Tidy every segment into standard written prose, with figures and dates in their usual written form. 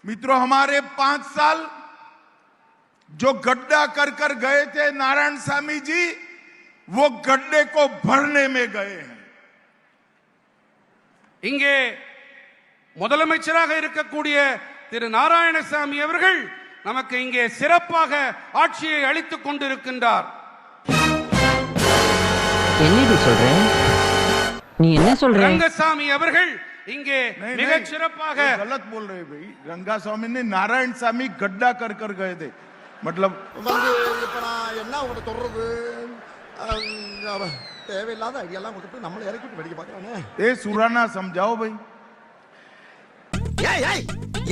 मित्रों, हमारे 5 साल जो गड्ढा कर कर गए थे नारायणसामी जी, वो गड्ढे को भरने में गए हैं. இங்கே முதலமைச்சராக இருக்கக்கூடிய திரு நாராயணசாமி அவர்கள் நமக்கு இங்கே சிறப்பாக ஆட்சியை அளித்துக் கொண்டிருக்கின்றார். என்னடி சொல்ற? நீ என்ன சொல்ற? ரங்கசாமி அவர்கள் இங்கே மிக சிறப்பாக गलत बोल रहे भाई. रंगास्वामी ने नारायणसामी गड्ढा कर कर गए थे. मतलब இப்ப நான் என்ன உங்கள்கிட்ட சொல்றது, தேவையில்லாத ஐடியாலாம் கொடுத்து நம்மளை இறக்கி விட்டு வெடிக்க பார்க்கறானே. सुराना समझाओ भाई.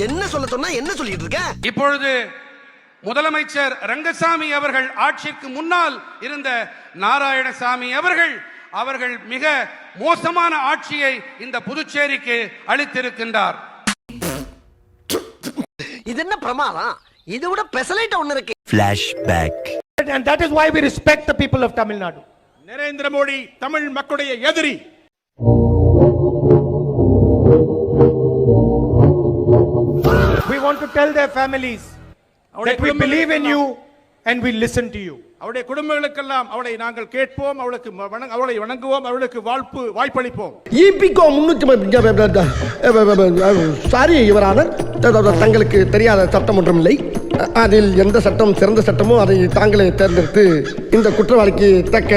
என்ன சொல்ல சொன்னா என்ன சொல்லிட்டு இருக்க? இப்பொழுது முதலமைச்சர் ரங்கசாமி அவர்கள் ஆட்சிக்கு முன்னால் இருந்த நாராயணசாமி அவர்கள் மிக மோசமான ஆட்சியை இந்த புதுச்சேரிக்கு அளித்திருக்கின்றார். இது என்ன பிரமாதம்? இது விட பெசலைட் ஒன்னு இருக்கு. Flashback. And that is why we respect the people of Tamil Nadu. Narendra Modi Tamil மக்களுடைய எதிரி. We want to tell their families that we believe in you and we listen to you. அவருடைய குடும்பங்களுக்கெல்லாம் அவளை நாங்கள் கேட்போம், அவளை வணங்குவோம், அவளுக்கு வாய்ப்பளிப்போம். ஈபிகோ 300 சாரி யுவரானர், தங்களுக்கு தெரியாத சட்டம் ஒன்றும் இல்லை. அதில் எந்த சட்டம் சிறந்த சட்டமோ அதை தாங்களே தேர்ந்தெடுத்து இந்த குற்றவாளிக்கு தக்க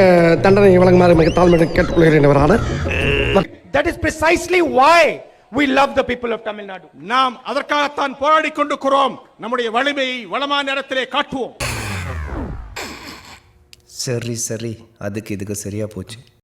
தண்டனை வழங்குமாறு மிக தாழ்மையுடன் கேட்டுக்கொள்கிறேன் Your Honour. That is precisely why we love the people of Tamil Nadu. நாம் அதற்காகத்தான் போராடி கொண்டிருக்கிறோம். நம்முடைய வலிமையை வளமான இடத்திலே காட்டுவோம். சரி அதுக்கு இதுக்கு சரியா போச்சு.